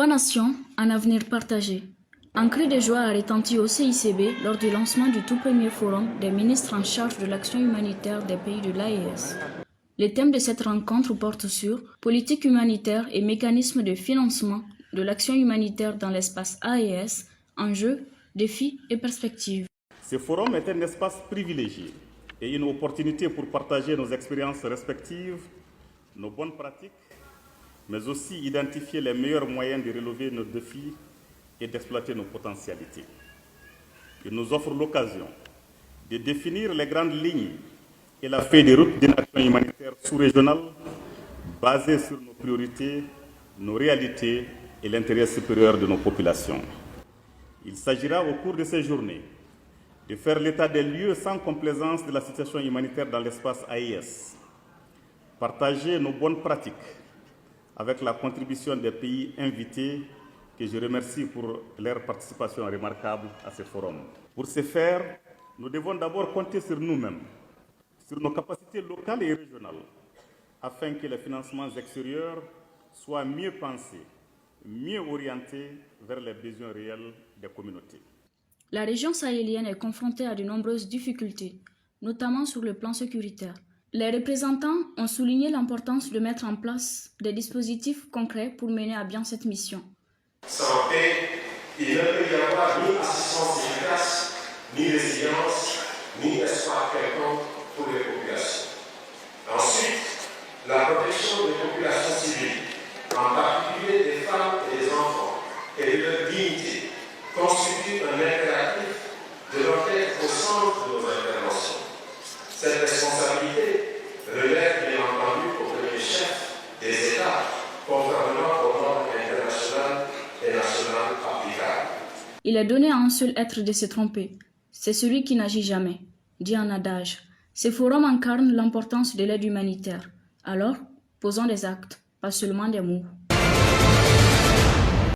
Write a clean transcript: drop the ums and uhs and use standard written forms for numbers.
Trois nations, un avenir partagé. Un cri de joie a retenti au CICB lors du lancement du tout premier forum des ministres en charge de l'action humanitaire des pays de l'AES. Les thèmes de cette rencontre portent sur politique humanitaire et mécanismes de financement de l'action humanitaire dans l'espace AES, enjeux, défis et perspectives. Ce forum est un espace privilégié et une opportunité pour partager nos expériences respectives, nos bonnes pratiques, mais aussi identifier les meilleurs moyens de relever nos défis et d'exploiter nos potentialités. Il nous offre l'occasion de définir les grandes lignes et la feuille de route d'une action humanitaire sous-régionale basée sur nos priorités, nos réalités et l'intérêt supérieur de nos populations. Il s'agira au cours de ces journées de faire l'état des lieux sans complaisance de la situation humanitaire dans l'espace AES, partager nos bonnes pratiques avec la contribution des pays invités que je remercie pour leur participation remarquable à ce forum. Pour ce faire, nous devons d'abord compter sur nous-mêmes, sur nos capacités locales et régionales, afin que les financements extérieurs soient mieux pensés, mieux orientés vers les besoins réels des communautés. La région sahélienne est confrontée à de nombreuses difficultés, notamment sur le plan sécuritaire. Les représentants ont souligné l'importance de mettre en place des dispositifs concrets pour mener à bien cette mission. Sans paix, il ne peut y avoir ni assistance efficace, ni résilience, ni espoir quelconque pour les populations. Ensuite, la protection des populations civiles, en particulier des femmes et des enfants, et de leur dignité, constitue un impératif de leur être au centre de nos interventions. Cette responsabilité relève bien entendu au premier chef des États, conformément aux normes internationales et nationales applicables. Il est donné à un seul être de se tromper. C'est celui qui n'agit jamais, dit un adage. Ce forum incarne l'importance de l'aide humanitaire. Alors, posons des actes, pas seulement des mots.